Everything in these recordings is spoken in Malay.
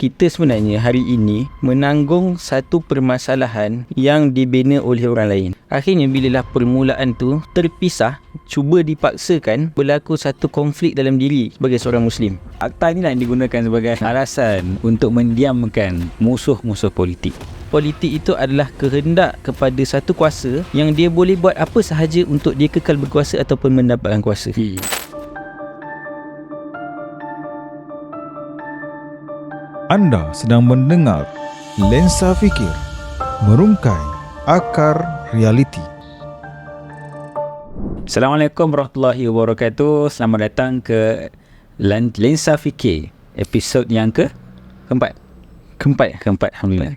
kita sebenarnya hari ini menanggung satu permasalahan yang dibina oleh orang lain. Akhirnya bilalah permulaan tu terpisah, cuba dipaksakan, berlaku satu konflik dalam diri sebagai seorang Muslim. Akta inilah yang digunakan sebagai alasan untuk mendiamkan musuh-musuh politik. Politik itu adalah kehendak kepada satu kuasa yang dia boleh buat apa sahaja untuk dia kekal berkuasa ataupun mendapatkan kuasa. Anda sedang mendengar Lensa Fikir, merungkai akar realiti. Assalamualaikum warahmatullahi wabarakatuh. Selamat datang ke Lensa Fikir, episod yang keempat. Alhamdulillah.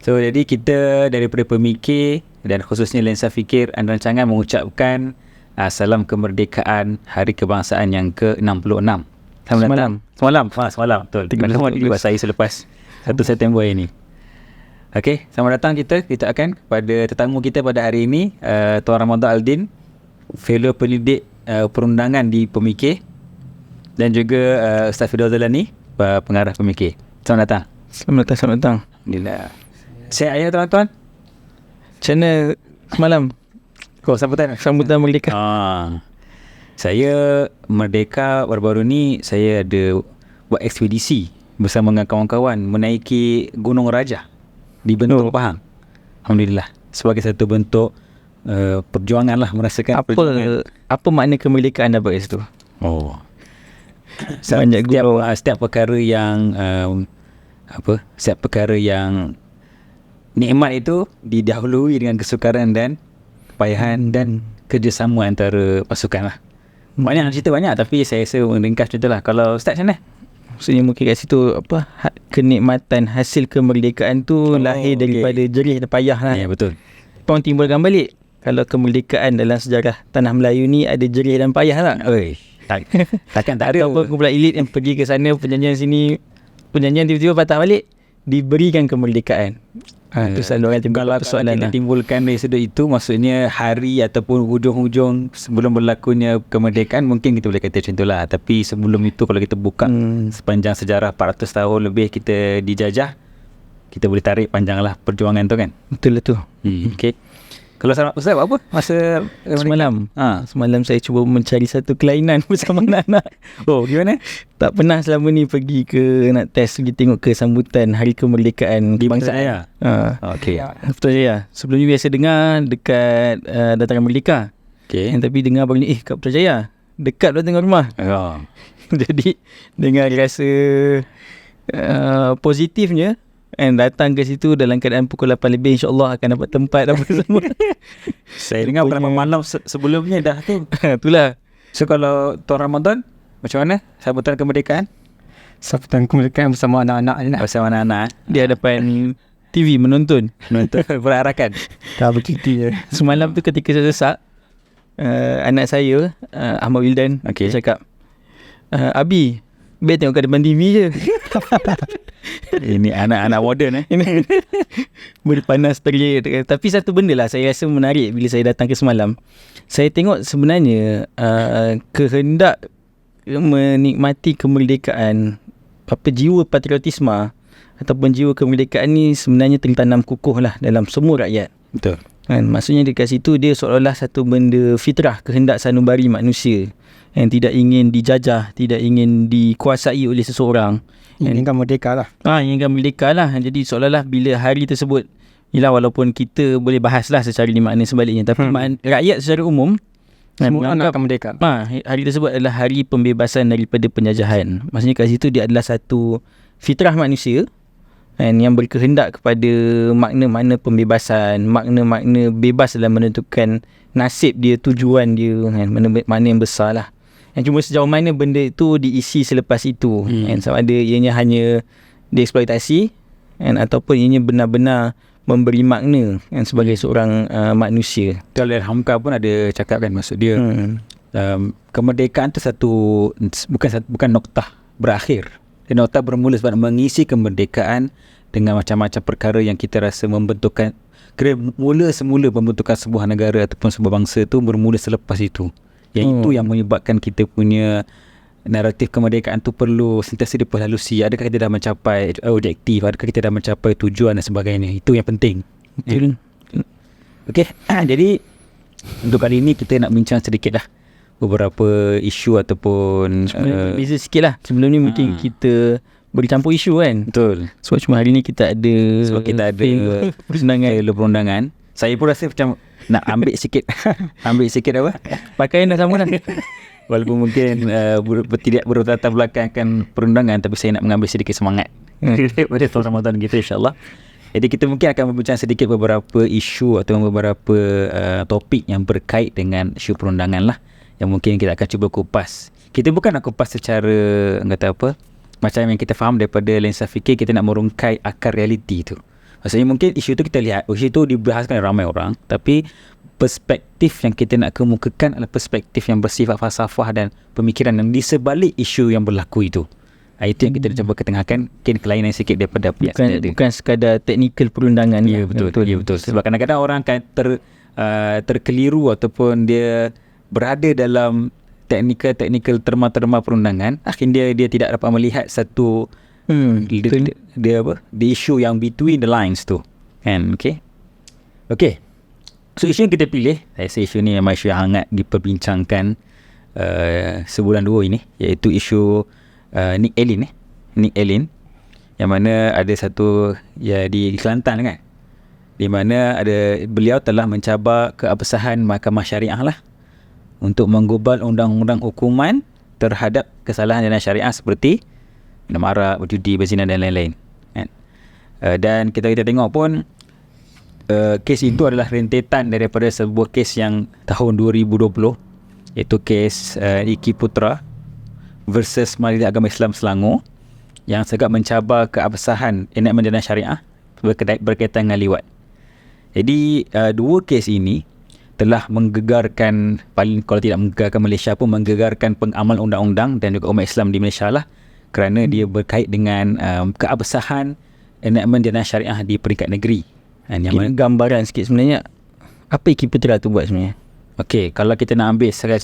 So, jadi kita daripada pemikir dan khususnya Lensa Fikir anda rancangan mengucapkan salam kemerdekaan Hari Kebangsaan yang ke-66. Semalam, betul. Semalam dibuat saya selepas 1 September ini. Okey, selamat datang kita akan kepada tetamu kita pada hari ini, Tuan Ramadan Aldin, fellow pendidik perundangan di Pemikir, dan juga Ustaz Firdaus Zalani, pengarah Pemikir. Selamat datang. Alhamdulillah. Sihat ayah tuan-tuan? Macam mana semalam? Sambutan Merdeka. Saya Merdeka baru-baru ni saya ada buat ekspedisi bersama dengan kawan-kawan menaiki Gunung Raja di Bentong Pahang. Alhamdulillah, sebagai satu bentuk perjuangan lah, merasakan apa makna kemerdekaan dapat kat situ? Setiap perkara yang nikmat itu didahului dengan kesukaran dan kepayahan dan kerjasama antara pasukan lah. Cerita banyak, tapi saya rasa ringkas contohlah. Kalau Ustaz macam mana? Maksudnya mungkin kat situ kenikmatan hasil kemerdekaan tu lahir daripada jerih dan payah lah. Ya, betul. Orang timbulkan balik, kalau kemerdekaan dalam sejarah tanah Melayu ni ada jerih dan payah tak? Takkan tak ada. Apa kumpulan elit yang pergi ke sana, penyanyian sini, penyanyian tiba-tiba patah balik, diberikan kemerdekaan. Itu selalu orang timbul persoalan kita timbulkan dari sudut itu, maksudnya hari ataupun hujung-hujung sebelum berlakunya kemerdekaan, mungkin kita boleh kata macam itulah. Tapi sebelum itu, kalau kita buka sepanjang sejarah 400 tahun lebih kita dijajah, kita boleh tarik panjanglah perjuangan tu kan. Betul lah tu. Okay. Kalau Ustaz buat apa masa semalam? Semalam saya cuba mencari satu kelainan bersama anak-anak. Gimana? Tak pernah selama ni pergi ke nak test, pergi tengok ke sambutan Hari Kemerdekaan di bangsa saya. Okey. Betul ya. Sebelum ni biasa dengar dekat Dataran Merdeka. Okey. Tapi dengar baru ni kat Putrajaya. Dekat dah tengok rumah. Jadi dengar rasa positifnya. And datang ke situ dalam keadaan pukul 8 lebih, insyaAllah akan dapat tempat apa semua. Saya dengar beberapa malam sebelumnya dah tu. Itulah. So kalau Tuan Ramadan, macam mana sambutan kemerdekaan? Sambutan kemerdekaan bersama anak-anak je nak. Bersama anak-anak di hadapan TV menonton berarakan. Tak bercuti je. Semalam tu ketika saya sesak, anak saya Ahmad Wildan cakap, Abi, biar tengok kat depan TV je. Ini anak-anak warden berpanas terik. Tapi satu benda lah saya rasa menarik bila saya datang ke semalam. Saya tengok sebenarnya kehendak menikmati kemerdekaan, jiwa patriotisme ataupun jiwa kemerdekaan ni sebenarnya tertanam kukuh lah dalam semua rakyat. Betul kan? Maksudnya dekat situ dia seolah-olah satu benda fitrah, kehendak sanubari manusia yang tidak ingin dijajah, tidak ingin dikuasai oleh seseorang. Inginkan merdeka lah. Inginkan merdeka lah. Jadi seolah-olah bila hari tersebut, yelah, walaupun kita boleh bahaslah secara makna sebaliknya, tapi rakyat secara umum semua nak akan merdeka. Hari tersebut adalah hari pembebasan daripada penjajahan. Maksudnya kat situ dia adalah satu fitrah manusia yang berkehendak kepada makna-makna pembebasan, makna-makna bebas dalam menentukan nasib dia, tujuan dia, makna yang besar lah. Yang cuma sejauh mana benda itu diisi selepas itu, sama ada ianya hanya dieksploitasi ataupun ianya benar-benar memberi makna sebagai seorang manusia. Kalau Hamka pun ada cakap kan, maksud dia kemerdekaan tu bukan noktah berakhir. Noktah bermula sebab mengisi kemerdekaan dengan macam-macam perkara yang kita rasa membentukkan, semula pembentukan sebuah negara ataupun sebuah bangsa tu bermula selepas itu. Yang itu yang menyebabkan kita punya naratif kemerdekaan tu perlu sentiasa diperhalusi. Adakah kita dah mencapai objektif, adakah kita dah mencapai tujuan dan sebagainya. Itu yang penting. Okey, jadi untuk kali ini kita nak bincang sedikit lah beberapa isu ataupun Beza sikit lah. Sebelum ni mungkin kita bercampur isu kan. betul. Sebab cuma hari ni kita ada Sebab kita ada perundangan. Saya pun rasa macam nak ambil sikit apa? pakaian dah sama dah. Walaupun mungkin tidak berlatar belakang akan perundangan, tapi saya nak mengambil sedikit semangat daripada tahun Ramadan kita, insyaAllah. Jadi kita mungkin akan membincang sedikit beberapa isu atau beberapa topik yang berkait dengan isu perundangan lah, yang mungkin kita akan cuba kupas. Kita bukan nak kupas secara kata apa, macam yang kita faham daripada lensa fikir, kita nak merungkai akar realiti tu. Maksudnya mungkin isu tu kita lihat, isu tu dibahaskan oleh ramai orang, tapi perspektif yang kita nak kemukakan adalah perspektif yang bersifat falsafah dan pemikiran yang di sebalik isu yang berlaku itu. Itu yang kita cuba ketengahkan, mungkin kelainan sikit daripada apa yang ada. Bukan sekadar teknikal perundangan. Ya, betul. Ya, betul. Sebab kadang-kadang orang akan terkeliru ataupun dia berada dalam teknikal terma-terma perundangan, akhirnya dia tidak dapat melihat satu dia apa? The issue yang between the lines tu. Kan? Okay. So isu yang kita pilih, saya rasa isu ni memang isu yang hangat diperbincangkan sebulan dua ini, iaitu isu Nick Allen, yang mana ada satu di Kelantan kan, di mana beliau telah mencabar keabsahan Mahkamah Syariah lah untuk menggubal undang-undang hukuman terhadap kesalahan dalam syariah seperti minum arak, berjudi, berzina dan lain-lain kan? Dan kita tengok pun kes itu adalah rentetan daripada sebuah kes yang tahun 2020, iaitu kes Iki Putra versus Majlis Agama Islam Selangor, yang sangat mencabar keabsahan enakmen dalam syariah berkaitan dengan liwat. Jadi dua kes ini telah menggegarkan, paling kalau tidak menggegarkan Malaysia pun menggegarkan pengamal undang-undang dan juga umat Islam di Malaysia lah, kerana dia berkait dengan keabsahan enakmen dalam syariah di peringkat negeri. Yang mana Gambaran sikit sebenarnya apa Iki Putra tu buat sebenarnya. Okey, kalau kita nak ambil secara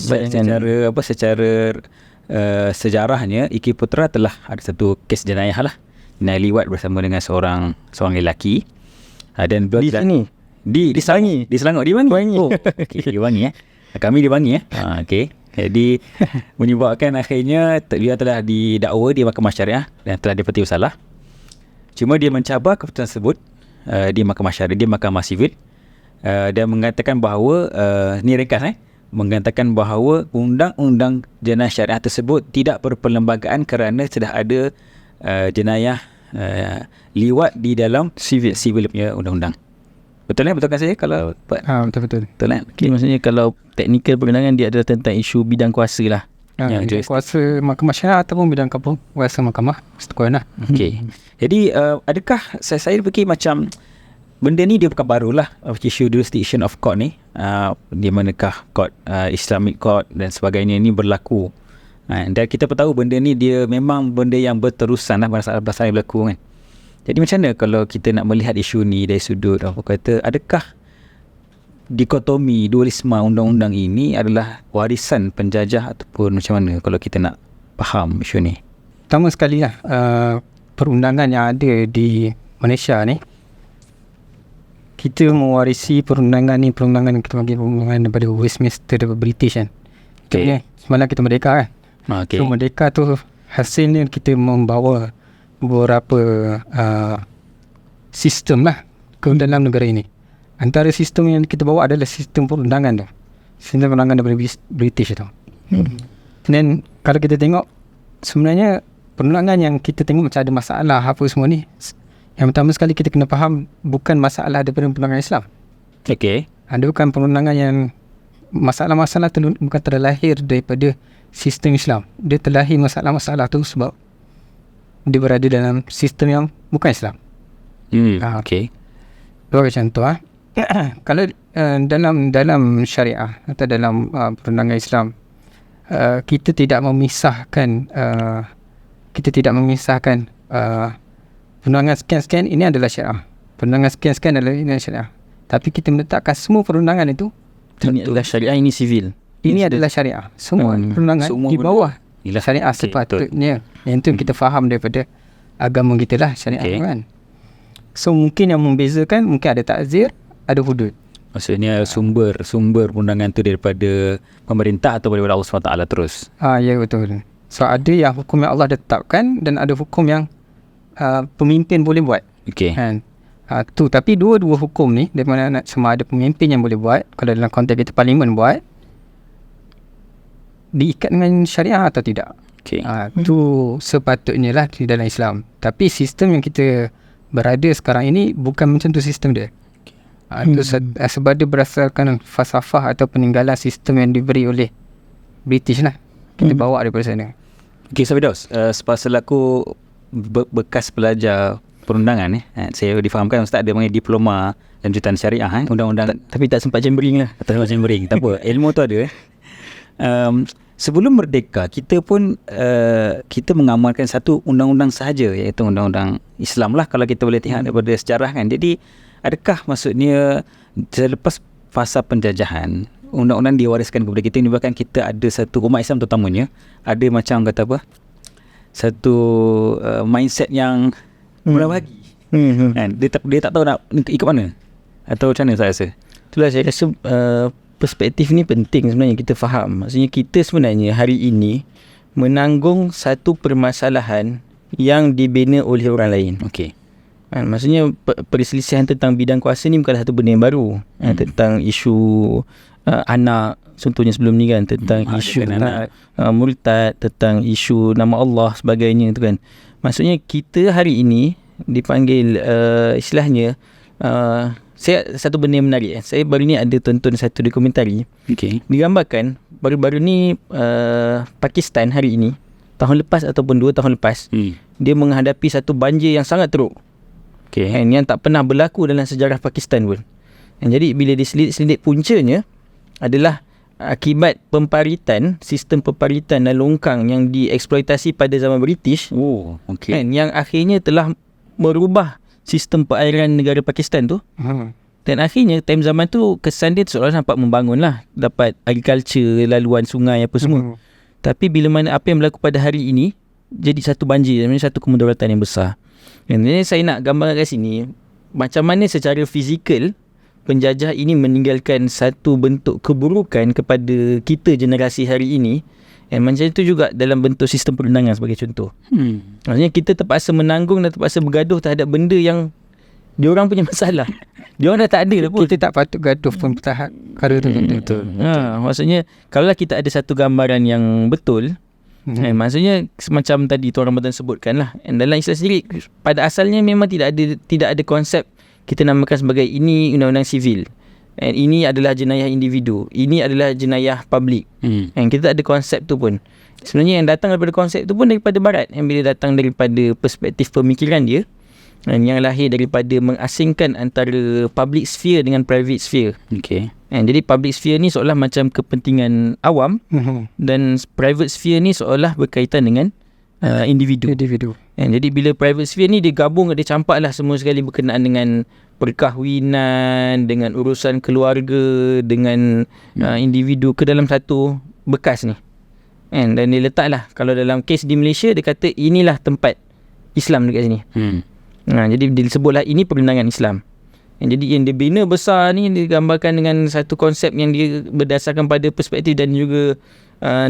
sejarahnya, Iki Putra telah ada satu kes jenayah lah, jenayah liwat bersama dengan seorang lelaki, dan Di sini di Selangor. Di Selangor, di Bangi. Oh, okey, di Bangi kami di Bangi okey. Jadi menyebabkan akhirnya dia telah didakwa di Mahkamah Syariah dan telah dipeti bersalah. Cuma dia mencabar keputusan tersebut di Mahkamah Syariah, di Mahkamah Sivil, dan mengatakan bahawa ni ringkas mengatakan bahawa undang-undang jenayah syariah tersebut tidak berperlembagaan kerana sudah ada jenayah liwat di dalam sivil punya undang-undang. Betul kan saya kalau Betul. betul kan? Okay, maksudnya kalau teknikal perundangan dia adalah tentang isu bidang kuasa lah. Bidang kuasa Mahkamah Syariah ataupun bidang kuasa Mahkamah Persetujuan lah. Okey. Jadi adakah saya fikir macam benda ni dia bukan barulah, isu jurisdiction of court ni, di manakah court, Islamic court dan sebagainya ni berlaku. Dan kita pun tahu benda ni dia memang benda yang berterusan lah, masalah-masalah yang berlaku kan. Jadi macam mana kalau kita nak melihat isu ni dari sudut adakah dikotomi dualisme undang-undang ini adalah warisan penjajah ataupun macam mana kalau kita nak faham isu ni? Pertama sekali lah, perundangan yang ada di Malaysia ni, kita mewarisi perundangan kita panggil perundangan daripada Westminster, daripada British kan. Okay. Semalam kita merdeka kan. Okay. So merdeka tu hasilnya kita membawa beberapa sistem lah ke dalam negara ini. Antara sistem yang kita bawa adalah sistem perundangan tu. Sistem perundangan daripada British tu. Dan kalau kita tengok, sebenarnya perundangan yang kita tengok macam ada masalah apa semua ni, yang pertama sekali kita kena faham bukan masalah daripada perundangan Islam. Okay. Ada bukan perundangan yang masalah-masalah tu bukan terlahir daripada sistem Islam. Dia terlahir masalah-masalah tu sebab dia berada dalam sistem yang bukan Islam. Okay. Sebagai contoh kalau dalam syariah atau dalam perundangan Islam, kita tidak memisahkan perundangan sekian-sekian ini adalah syariah, perundangan sekian-sekian adalah ini syariah. Tapi kita meletakkan semua perundangan itu, Ini adalah syariah, ini sivil. ini adalah syariah. Semua perundangan semua di bawah Yelah. Syariah Okey, sepatutnya. Yang tu kita faham daripada agama kita lah, syariah Okey. kan. So mungkin yang membezakan, mungkin ada takzir, ada hudud. Maksudnya sumber perundangan tu daripada pemerintah atau daripada Allah SWT terus. Ya betul. So ada yang hukum yang Allah tetapkan dan ada hukum yang pemimpin boleh buat. Okey. Kan? Tu, tapi dua-dua hukum ni, dari mana sama ada pemimpin yang boleh buat, kalau dalam konteks kita parlimen buat, diikat dengan syariah atau tidak. Okey. Tu sepatutnya lah di dalam Islam. Tapi sistem yang kita berada sekarang ini bukan macam tu sistem dia. Tu sebab dia berdasarkan falsafah atau peninggalan sistem yang diberi oleh British lah. Kita bawa daripada sana. Okey, Safidaus, selaku bekas pelajar perundangan saya difahamkan Ustaz ada panggil diploma lanjutan syariah undang-undang, Tapi tak sempat chambering lah. atau macam bering. Tak apa, ilmu tu ada. Sebelum merdeka kita pun kita mengamalkan satu undang-undang sahaja, iaitu undang-undang Islam lah kalau kita boleh tengok daripada sejarah kan. Jadi adakah maksudnya selepas fasa penjajahan undang-undang diwariskan kepada kita, menyebabkan kita ada satu umat Islam terutamanya ada macam kata apa, satu mindset yang murah bagi kan? Dia tak tahu nak ikut mana atau macam mana saya rasa. Itulah saya rasa perspektif ni penting sebenarnya kita faham. Maksudnya kita sebenarnya hari ini menanggung satu permasalahan yang dibina oleh orang lain. Okey. Maksudnya perselisihan tentang bidang kuasa ni bukanlah satu benda yang baru. Tentang isu anak contohnya sebelum ni kan, tentang isu murtad, tentang isu nama Allah sebagainya tu kan. Maksudnya kita hari ini dipanggil istilahnya saya satu benda yang menarik. Saya baru ni ada tonton satu dokumentari. Okey. Digambarkan baru-baru ni Pakistan hari ini, tahun lepas ataupun 2 tahun lepas, dia menghadapi satu banjir yang sangat teruk. Okey. Yang tak pernah berlaku dalam sejarah Pakistan pun. Jadi bila diselidik puncanya adalah akibat sistem pemparitan dan longkang yang dieksploitasi pada zaman British. Oh, okey. Yang akhirnya telah merubah sistem perairan negara Pakistan tu. Dan akhirnya time zaman tu kesan dia seolah nampak membangun lah, dapat agriculture, laluan sungai apa semua. Tapi bila mana apa yang berlaku pada hari ini jadi satu banjir, satu kemudaratan yang besar. Dan ini saya nak gambarkan kat sini macam mana secara fizikal penjajah ini meninggalkan satu bentuk keburukan kepada kita generasi hari ini. Macam itu juga dalam bentuk sistem perundangan sebagai contoh. Maksudnya kita terpaksa menanggung dan terpaksa bergaduh terhadap benda yang diorang punya masalah. Diorang dah tak ada dah pun. Kita tak patut gaduh pun tahap perkara tu. Betul. Maksudnya kalau kita ada satu gambaran yang betul, maksudnya semacam tadi Tuan Ramadan sebutkan lah, dalam Islam sendiri pada asalnya memang tidak ada konsep kita namakan sebagai ini undang-undang sivil, ini adalah jenayah individu, ini adalah jenayah publik. Kita tak ada konsep tu pun. Sebenarnya yang datang daripada konsep tu pun daripada barat, yang bila datang daripada perspektif pemikiran dia, yang lahir daripada mengasingkan antara public sphere dengan private sphere. Okey. Jadi public sphere ni seolah macam kepentingan awam, dan private sphere ni seolah berkaitan dengan individu. Jadi bila private sphere ni dia gabung, dia campak lah semua sekali berkenaan dengan perkahwinan, dengan urusan keluarga, dengan individu ke dalam satu bekas ni. Dan dia letak lah, kalau dalam kes di Malaysia dia kata inilah tempat Islam dekat sini. Jadi dia sebutlah ini perundangan Islam. Jadi yang dia bina besar ni digambarkan dengan satu konsep yang dia berdasarkan pada perspektif dan juga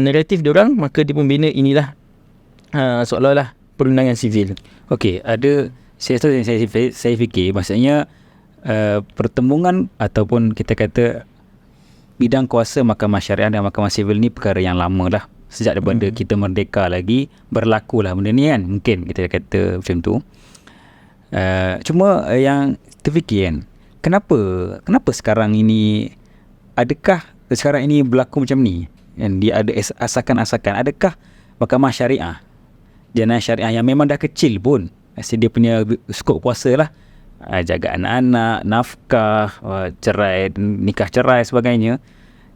naratif diorang, maka dia pun bina inilah seolah-olah perundangan sivil. Okey, ada saya fikir maksudnya pertembungan ataupun kita kata bidang kuasa mahkamah syariah dan mahkamah sivil ni perkara yang lama lah. Sejak daripada kita merdeka lagi berlaku lah benda ni kan. Mungkin kita kata macam tu. Cuma yang terfikir kan, kenapa sekarang ini, adakah sekarang ini berlaku macam ni? Dia ada asakan-asakan. Adakah mahkamah syariah, jenayah syariah yang memang dah kecil pun, dia punya skop kuasa lah, jaga anak-anak, nafkah, cerai, nikah cerai sebagainya,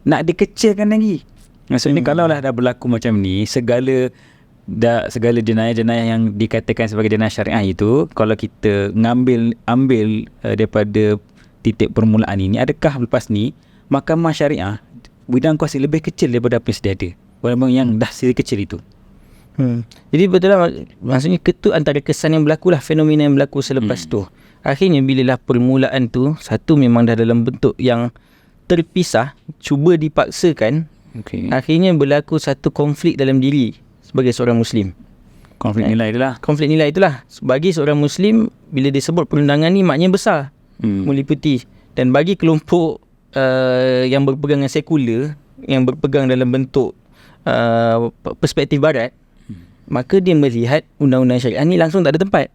nak dikecilkan lagi. Maksudnya kalau lah dah berlaku macam ni, segala jenayah-jenayah yang dikatakan sebagai jenayah syariah itu, kalau kita ambil daripada titik permulaan ini, adakah lepas ni mahkamah syariah bidang kuasa lebih kecil daripada apa yang sedia ada, walaupun yang dah sedikit kecil itu? Jadi betul lah, maksudnya itu antara kesan yang berlaku lah, fenomena yang berlaku selepas tu. Akhirnya bila lah permulaan tu, satu memang dah dalam bentuk yang terpisah, cuba dipaksakan, akhirnya berlaku satu konflik dalam diri sebagai seorang Muslim. Konflik nilai itulah. Konflik nilai itulah. Bagi seorang Muslim, bila disebut perundangan ni maknanya besar, meliputi. Dan bagi kelompok yang berpegang dengan sekular, yang berpegang dalam bentuk perspektif barat, maka dia melihat undang-undang syariah ni langsung tak ada tempat.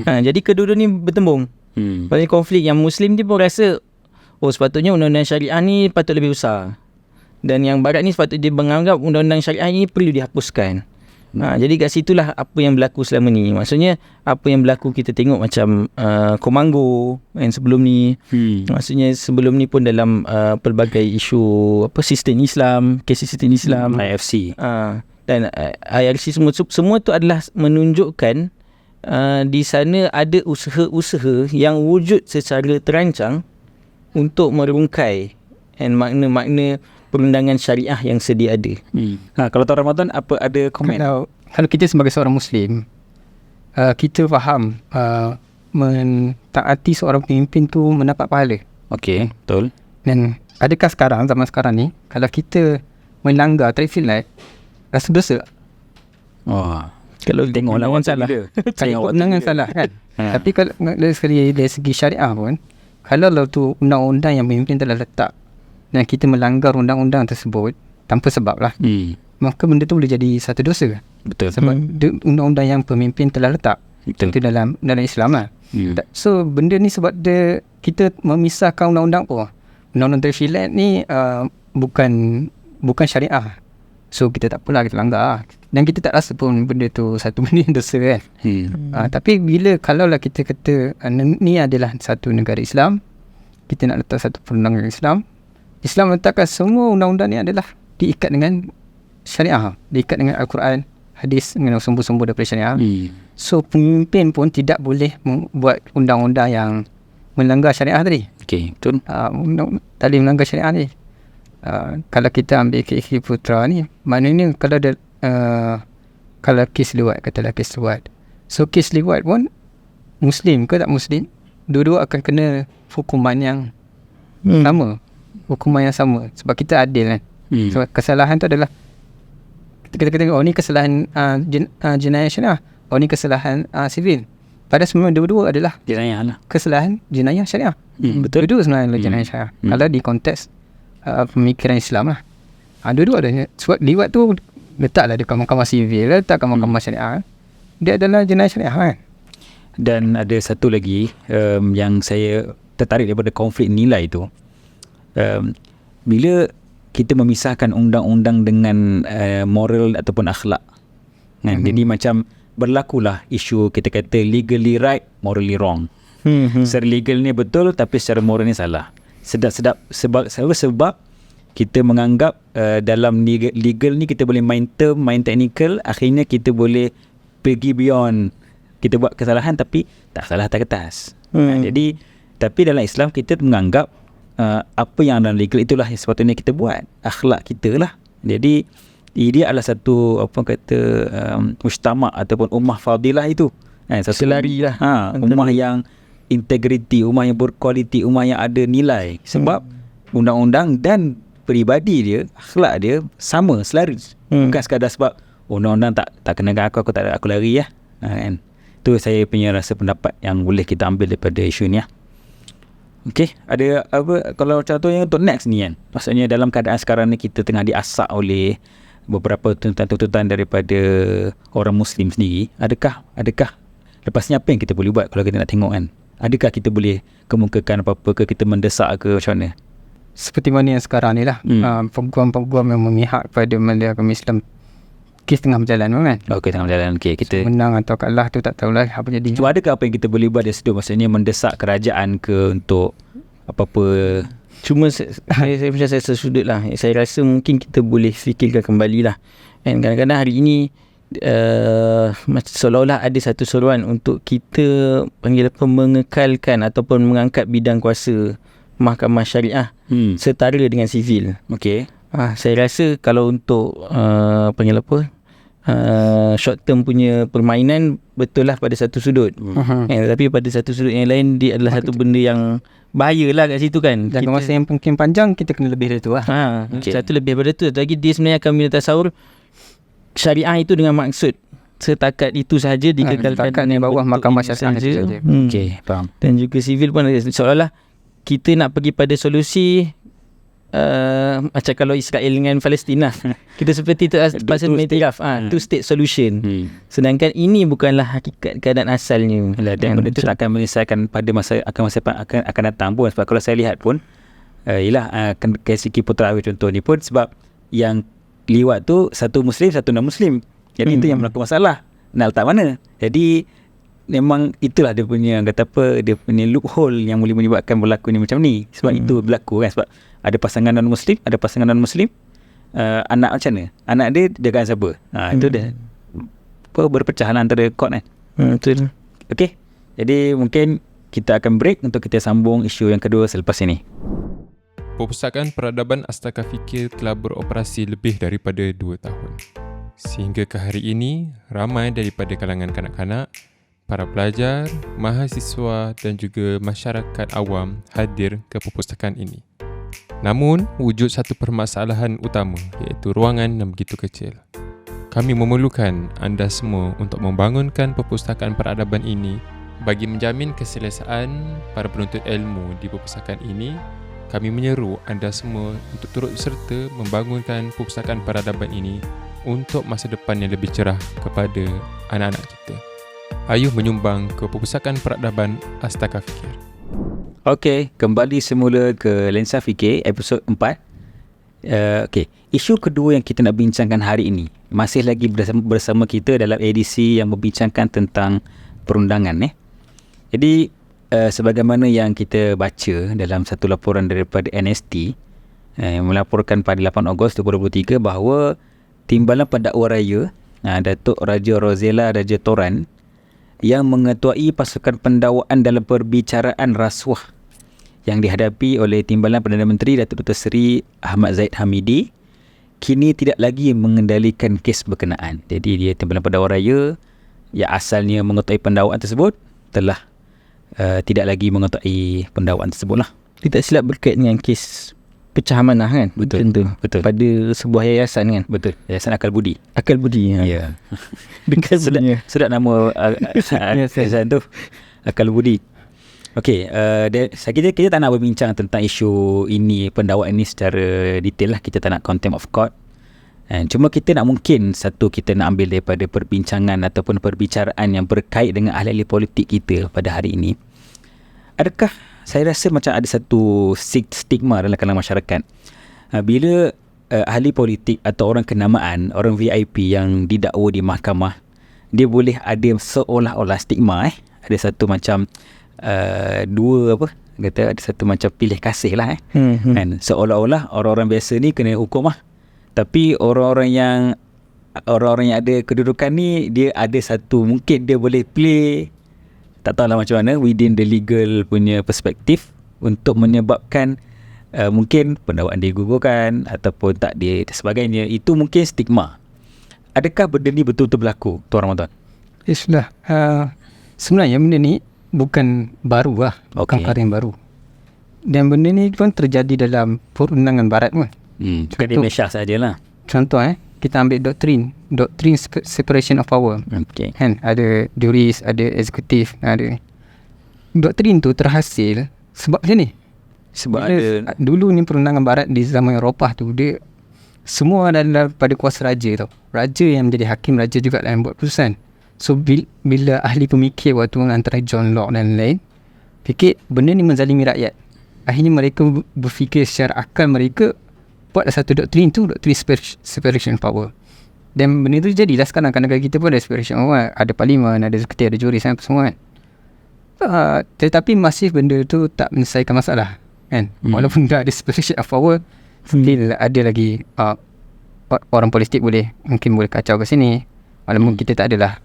Jadi kedua-dua ni bertembung. Bagi konflik yang Muslim dia pun rasa, sepatutnya undang-undang syariah ni patut lebih besar, dan yang barat ni sepatutnya dia menganggap undang-undang syariah ni perlu dihapuskan. Jadi kat situlah apa yang berlaku selama ni. Maksudnya apa yang berlaku kita tengok macam Komanggo yang sebelum ni. Maksudnya sebelum ni pun dalam pelbagai isu sistem Islam, kes sistem Islam, IFC dan IRC, semua tu adalah menunjukkan di sana ada usaha-usaha yang wujud secara terancang untuk merungkai makna-makna perundangan syariah yang sedia ada. Kalau tahun Ramadan, apa ada komen? Kalau kita sebagai seorang Muslim, kita faham mentaati seorang pemimpin tu mendapat pahala. Okey, betul. Dan adakah zaman sekarang ni, kalau kita melanggar traffic light, rasa dosa? Kalau tengok lawan salah. Kalau undangan salah kan. Tapi kalau dari segi syariah pun, kalau tu undang-undang yang pemimpin telah letak dan kita melanggar undang-undang tersebut tanpa sebab lah, maka benda tu boleh jadi satu dosa. Betul. Sebab undang-undang yang pemimpin telah letak. Itu dalam Islam lah. So benda ni sebab kita memisahkan undang-undang pun. Undang-undang traffic light ni bukan syariah. So kita tak apalah, kita langgar. Dan kita tak rasa pun benda tu satu benda yang dosa kan. Tapi kalaulah kita kata ni adalah satu negara Islam, kita nak letak satu perundangan Islam letakkan semua undang-undang ni adalah diikat dengan syariah, diikat dengan Al-Quran, hadis, dengan sumber-sumber daripada syariah. So pemimpin pun tidak boleh membuat undang-undang yang melanggar syariah tadi. Okey, betul. Tadi melanggar syariah ni. Kalau kita ambil KK Putra ni, maknanya kalau kes liwat, katalah kes liwat. So kes liwat pun Muslim ke tak Muslim, dua-dua akan kena hukuman yang sama. Hukuman yang sama. Sebab kita adil kan. Sebab kesalahan tu adalah kita tengok, ni kesalahan jenayah syariah, ni kesalahan sivil. Padahal sebenarnya dua-dua adalah jenayah lah, kesalahan jenayah syariah. Betul. Dua-dua sebenarnya adalah jenayah syariah. Kalau di konteks pemikiran Islam lah. Dua-dua adanya. Sebab liwat tu letaklah dekat mahkamah sivil, letakkan mahkamah syariah. Dia adalah jenayah syariah kan. Dan ada satu lagi yang saya tertarik daripada konflik nilai tu. Bila kita memisahkan undang-undang dengan moral ataupun akhlak kan? Jadi macam berlakulah isu kita kata legally right, morally wrong. Secara legal ni betul, tapi secara moral ni salah. Sebab kita menganggap dalam legal ni kita boleh main term, main technical, akhirnya kita boleh pergi beyond. Kita buat kesalahan tapi tak salah atas kertas. Jadi tapi dalam Islam kita menganggap apa yang dalam legal itulah yang sepatutnya kita buat, akhlak kita lah. Jadi dia adalah satu mujtama' ataupun ummah fadilah itu. Satu selari lah. Ummah yang integriti, ummah yang berkualiti, ummah yang ada nilai. Sebab undang-undang dan peribadi dia, akhlak dia sama, selari. Bukan sekadar sebab undang-undang tak kenakan aku tak ada, aku lari lah. Kan? Itu saya punya rasa pendapat yang boleh kita ambil daripada isu ni lah. Okey, ada apa kalau contohnya untuk next ni kan? Maksudnya dalam keadaan sekarang ni kita tengah diasak oleh beberapa tuntutan-tuntutan daripada orang Muslim sendiri. Adakah lepas ni apa yang kita boleh buat kalau kita nak tengok kan? Adakah kita boleh kemukakan apa-apa ke, kita mendesak ke, macam mana? Seperti mana yang sekarang ni lah. Peguam-peguam yang memihak pada Majlis Agama Islam, kes tengah berjalan kan? Okey, tengah berjalan. Okey, kita menang atau kalah tu tak tahulah apa jadi. Cuma adakah apa yang kita boleh buat dari situ? Maksudnya mendesak kerajaan ke untuk apa-apa? Cuma saya sesudut lah. Saya rasa mungkin kita boleh fikirkan kembali lah. Dan kadang-kadang hari ini seolah-olah ada satu seruan untuk kita mengekalkan ataupun mengangkat bidang kuasa mahkamah syariah setara dengan sivil. Okey. Saya rasa kalau untuk short term punya permainan betul lah pada satu sudut. Tapi pada satu sudut yang lain, dia adalah satu benda yang bahaya lah kat situ kan. Jangka masa yang mungkin panjang, kita kena lebih dari tu lah. Satu lebih daripada tu. Lagi dia sebenarnya akan minta tasawur syariah itu dengan maksud setakat itu sahaja, dikekalkan setakat di bawah mahkamah syariah itu saja. Okey, faham. Dan juga sivil pun seolah-olah kita nak pergi pada solusi macam kalau Israel dengan Palestin lah. Kita seperti terpaksa meniktiraf two state solution. Sedangkan ini bukanlah hakikat keadaan asalnya. Dan benda tu tak akan menyelesaikan pada masa akan datang pun. Sebab kalau saya lihat pun KCK Putra Awi contoh ni pun, sebab yang liwat tu satu Muslim, satu non-Muslim. Jadi itu yang berlaku masalah. Nak letak mana? Jadi memang itulah dia punya, kata apa, dia punya loophole yang boleh menyebabkan berlaku ni macam ni. Sebab itu berlaku kan. Sebab ada pasangan non-Muslim, ada pasangan non-Muslim, anak macam mana? Anak dia dengan siapa? Itu dia berpecah antara court kan. Betul. Okey. Jadi mungkin kita akan break untuk kita sambung isu yang kedua selepas ini. Perpustakaan Peradaban Astaka Fikir telah beroperasi lebih daripada 2 tahun. Sehingga ke hari ini, ramai daripada kalangan kanak-kanak, para pelajar, mahasiswa dan juga masyarakat awam hadir ke perpustakaan ini. Namun, wujud satu permasalahan utama, iaitu ruangan yang begitu kecil. Kami memerlukan anda semua untuk membangunkan perpustakaan peradaban ini bagi menjamin keselesaan para penuntut ilmu di perpustakaan ini. Kami menyeru anda semua untuk turut serta membangunkan perpustakaan peradaban ini untuk masa depan yang lebih cerah kepada anak-anak kita. Ayuh menyumbang ke Perpustakaan Peradaban Astaka Fikir. Okey, kembali semula ke Lensa Fikir episod 4. Okey, isu kedua yang kita nak bincangkan hari ini masih lagi bersama kita dalam edisi yang membincangkan tentang perundangan. Jadi sebagaimana yang kita baca dalam satu laporan daripada NST yang melaporkan pada 8 Ogos 2023 bahawa Timbalan Pendakwa Raya Datuk Raja Rozela Raja Toran yang mengetuai pasukan pendakwaan dalam perbicaraan rasuah yang dihadapi oleh Timbalan Perdana Menteri Datuk Dr. Seri Ahmad Zahid Hamidi kini tidak lagi mengendalikan kes berkenaan. Jadi dia Timbalan Pendakwa Raya yang asalnya mengetuai pendakwaan tersebut telah tidak lagi mengetuai pendakwaan tersebut lah. Dia tak silap berkait dengan kes pecah amanah kan. Betul. Betul. Pada sebuah yayasan kan. Betul. Yayasan Akal Budi. Akal Budi. Ya. Dekat sedap nama yayasan tu. Akal Budi. Okey, saya kira kita tak nak berbincang tentang isu ini, pendakwaan ini secara detail lah. Kita tak nak contempt of court. Cuma kita nak mungkin kita nak ambil daripada perbincangan ataupun perbicaraan yang berkait dengan ahli-ahli politik kita pada hari ini. Adakah saya rasa macam ada satu stigma dalam kalangan masyarakat bila ahli politik atau orang kenamaan, orang VIP yang didakwa di mahkamah, dia boleh ada seolah-olah stigma ada satu macam ada satu macam pilih kasih lah kan, seolah-olah orang-orang biasa ni kena hukum lah. Tapi orang-orang yang ada kedudukan ni, dia ada satu, mungkin dia boleh play, tak tahulah macam mana, within the legal punya perspektif untuk menyebabkan mungkin pendakwaan digugurkan ataupun tak dia dan sebagainya. Itu mungkin stigma. Adakah benda ni betul-betul berlaku, Tuan Ramadan? Sudah. Sebenarnya benda ni bukan baru lah. Bukan perkara yang baru. Dan benda ni pun terjadi dalam perundangan barat pun. Bukan di Malaysia sajalah. Contoh kita ambil doktrin separation of power. Okay. Kan ada juris, ada eksekutif, ada. Doktrin tu terhasil sebab macam ni. Sebab ada dulu ni perundangan barat di zaman Eropah tu, dia semua adalah pada kuasa raja tau. Raja yang menjadi hakim, raja juga yang buat keputusan. So bila ahli pemikir waktu antara John Locke dan lain fikir benda ni menzalimi rakyat, akhirnya mereka berfikir secara akal, mereka buat satu doktrin tu, doktrin separation power. Dan benda tu jadilah sekarang kan negara kita pun ada separation power, ada parlimen, ada eksekutif, ada juris apa semua kan. Tetapi masih benda tu tak menyelesaikan masalah kan. Walaupun dah ada separation of power, still ada lagi orang politik mungkin boleh kacau ke sini. Walaupun kita tak adalah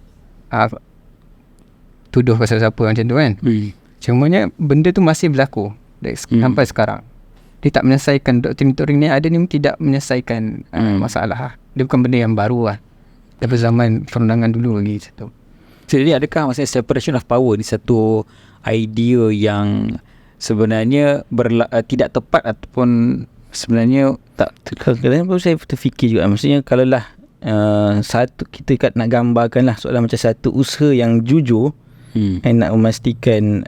tuduh pasal siapa macam tu kan. Cumanya benda tu masih berlaku sampai sekarang. Dia tak menyelesaikan doktrin-doktrin ni ada ni tidak menyelesaikan masalah. Dia bukan benda yang baru lah. daripada zaman perundangan dulu lagi satu. So, jadi adakah maksudnya separation of power ni satu idea yang sebenarnya tidak tepat ataupun sebenarnya tak? Kadang-kadang pun saya terfikir juga, maksudnya kalaulah satu kita nak gambarkan lah soalan macam satu usaha yang jujur nak memastikan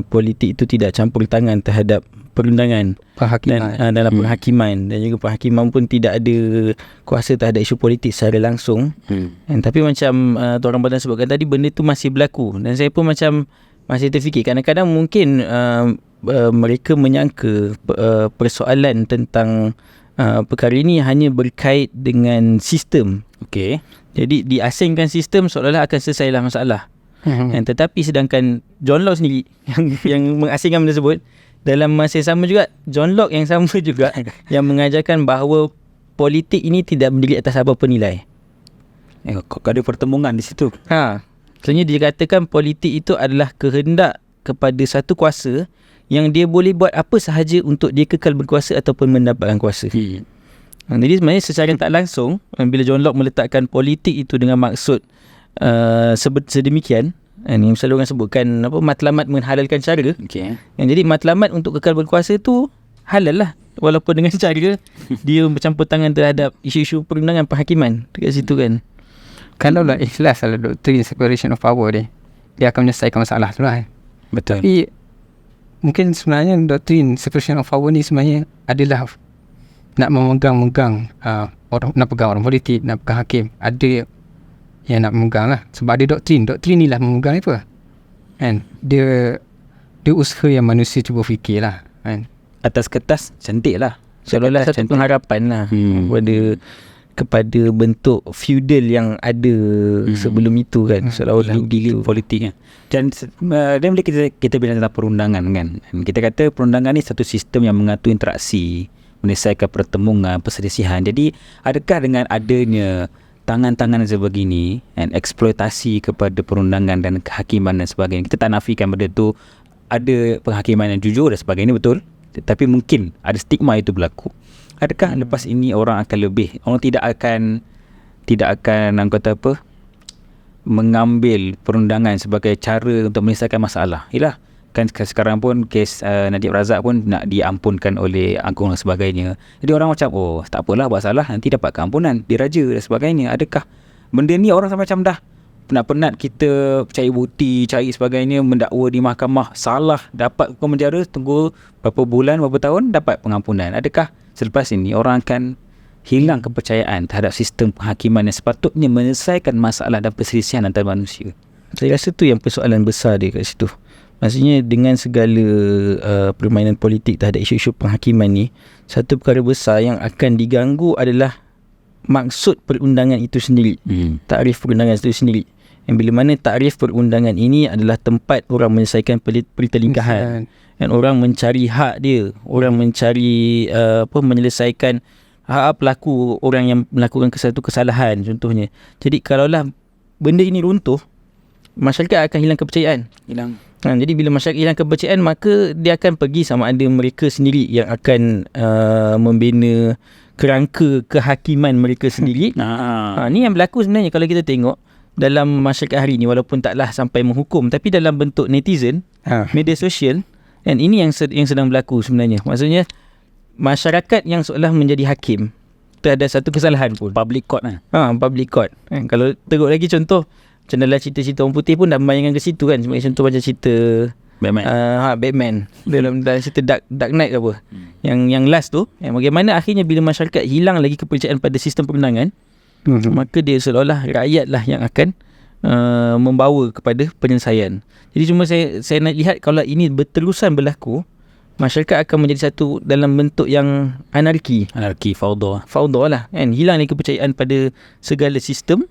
politik itu tidak campur tangan terhadap perundangan Penghakiman. dan dalam penghakiman, dan juga penghakiman pun tidak ada kuasa terhadap isu politik secara langsung. Tapi macam Tuan Ramadan sebutkan tadi, benda tu masih berlaku, dan saya pun macam masih terfikir kadang-kadang mungkin mereka menyangka persoalan tentang perkara ini hanya berkait dengan sistem. Okey. Jadi diasingkan sistem seolah-olah akan selesailah masalah. Tetapi sedangkan John Locke sendiri yang mengasingkan benda tersebut, dalam masa yang sama juga John Locke yang sama juga yang mengajarkan bahawa politik ini tidak berdiri atas apa-apa nilai. Ada pertemuan di situ. Sebenarnya dikatakan politik itu adalah kehendak kepada satu kuasa yang dia boleh buat apa sahaja untuk dia kekal berkuasa ataupun mendapatkan kuasa. Jadi sebenarnya secara tak langsung, bila John Locke meletakkan politik itu dengan maksud sedemikian, yang selalu orang sebutkan matlamat menghalalkan cara. Yang jadi matlamat untuk kekal berkuasa tu halal lah, walaupun dengan cara dia bercampur tangan terhadap isu-isu perundangan penghakiman dekat situ kan. Kalau lah ikhlas kalau doktrin separation of power dia akan menyelesaikan masalah tu lah. Betul. Tapi mungkin sebenarnya doktrin separation of power ni sebenarnya adalah nak memegang orang, nak pegang orang politik, nak pegang hakim. Ada yang nak memegang lah, sebab ada doktrin ni lah memegang apa kan. Dia usaha yang manusia cuba fikir lah kan. Atas kertas cantik lah, Seolah-olah satu pengharapan lah kepada bentuk feudal yang ada sebelum itu kan. Seolah-olah gigit politik kan. Dan bila kita bilang tentang perundangan kan, kita kata perundangan ni satu sistem yang mengatur interaksi, menyelesaikan pertemuan, perselisihan. Jadi adakah dengan adanya tangan-tangan sebegini dan eksploitasi kepada perundangan dan kehakiman dan sebagainya, kita tak nafikan benda tu ada penghakiman yang jujur dan sebagainya, betul, tapi mungkin ada stigma itu berlaku. Adakah lepas ini orang akan tidak akan orang kata apa, mengambil perundangan sebagai cara untuk menyelesaikan masalah? Yalah, kan sekarang pun kes Najib Razak pun nak diampunkan oleh Agung dan sebagainya. Jadi orang macam tak apalah, buat salah nanti dapat keampunan, diraja dan sebagainya. Adakah benda ni orang sampai macam dah penat-penat kita cari bukti, cari sebagainya, mendakwa di mahkamah, salah, dapat hukuman penjara, tunggu berapa bulan, berapa tahun, dapat pengampunan. Adakah selepas ini orang akan hilang kepercayaan terhadap sistem penghakiman yang sepatutnya menyelesaikan masalah dan perselisihan antara manusia? Saya rasa tu yang persoalan besar dia kat situ. Maksudnya dengan segala permainan politik terhadap isu-isu penghakiman ni, satu perkara besar yang akan diganggu adalah maksud perundangan itu sendiri. Takrif perundangan itu sendiri. Yang bila mana takrif perundangan ini adalah tempat orang menyelesaikan pertelingkahan, dan orang mencari hak dia, orang mencari menyelesaikan hak pelaku, orang yang melakukan satu kesalahan contohnya. Jadi kalaulah benda ini runtuh, masyarakat akan hilang kepercayaan. Jadi bila masyarakat hilang kepercayaan, maka dia akan pergi sama ada mereka sendiri yang akan membina kerangka kehakiman mereka sendiri. Ni yang berlaku sebenarnya kalau kita tengok dalam masyarakat hari ni, walaupun taklah sampai menghukum, tapi dalam bentuk netizen, media sosial, dan ini yang sedang berlaku sebenarnya. Maksudnya masyarakat yang seolah menjadi hakim terhadap satu kesalahan pun. Public court lah. Public court. Kalau teruk lagi contoh, macam dalam cerita-cerita orang putih pun dah membayangkan ke situ kan. Sebagai contoh macam cerita Batman dalam cerita Dark Knight ke apa. Yang last tu, bagaimana akhirnya bila masyarakat hilang lagi kepercayaan pada sistem perundangan, maka dia seolah-olah rakyat lah yang akan membawa kepada penyelesaian. Jadi cuma saya nak lihat kalau ini berterusan berlaku, masyarakat akan menjadi satu dalam bentuk yang anarki, fauda lah kan. Hilang lagi kepercayaan pada segala sistem,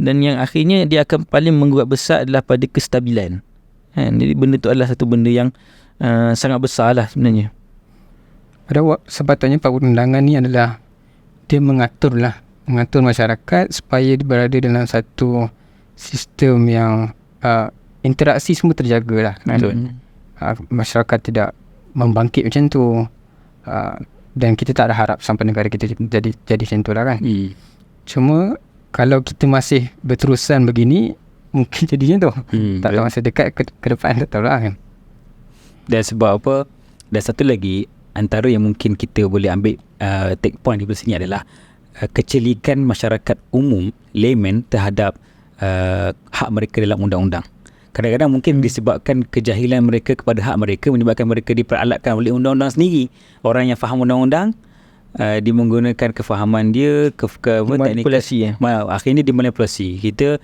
dan yang akhirnya dia akan paling menggugat besar adalah pada kestabilan kan. Jadi benda tu adalah satu benda yang sangat besar lah sebenarnya. Pada sepatutnya perundangan ni adalah dia mengatur masyarakat supaya dia berada dalam satu sistem yang interaksi semua terjaga lah kan. Masyarakat tidak membangkit macam tu, dan kita tak ada harap sampai negara kita jadi macam tu lah kan. Cuma kalau kita masih berterusan begini, mungkin jadinya tu. Tak tahu masa dekat ke depan, tak tahu lah kan. Dan sebab apa, dan satu lagi antara yang mungkin kita boleh ambil take point di sini adalah kecelikan masyarakat umum, layman terhadap hak mereka dalam undang-undang. Kadang-kadang mungkin disebabkan kejahilan mereka kepada hak mereka, menyebabkan mereka diperalatkan oleh undang-undang sendiri. Orang yang faham undang-undang, dia menggunakan kefahaman dia manipulasi akhirnya dimanipulasi. Kita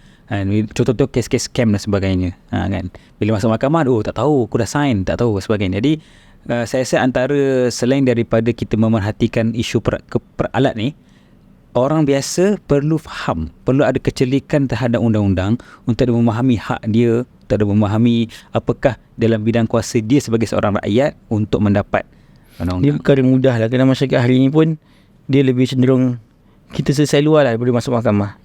contoh-contoh kes-kes scam dan sebagainya, kan. Bila masuk mahkamah, tak tahu, aku dah sign, tak tahu sebagainya. Jadi saya rasa antara selain daripada kita memerhatikan isu peralat ni, orang biasa perlu faham, perlu ada kecelikan terhadap undang-undang untuk ada memahami hak dia, untuk ada memahami apakah dalam bidang kuasa dia sebagai seorang rakyat untuk mendapat undang-undang. Dia perkara mudah lah, kerana masyarakat hari ni pun dia lebih cenderung kita selesai luar lah daripada masuk mahkamah.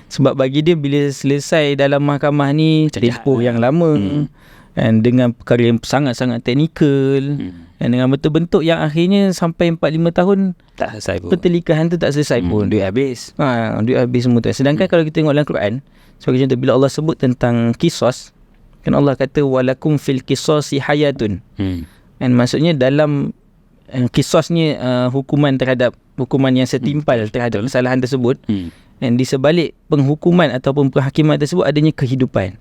Sebab bagi dia bila selesai dalam mahkamah ni tempoh yang lama, dan dengan perkara yang sangat-sangat teknikal, dan dengan bentuk-bentuk yang akhirnya sampai 4-5 tahun tak selesai pun, pertelikahan tu tak selesai pun, duit habis. Duit habis semua tu. Sedangkan kalau kita tengok dalam Quran, sebagai contoh, bila Allah sebut tentang kisos, kan Allah kata walakum fil qisasi hayatun. Dan maksudnya dalam kisosnya hukuman yang setimpal terhadap kesalahan tersebut, dan di sebalik penghukuman ataupun penghakiman tersebut adanya kehidupan.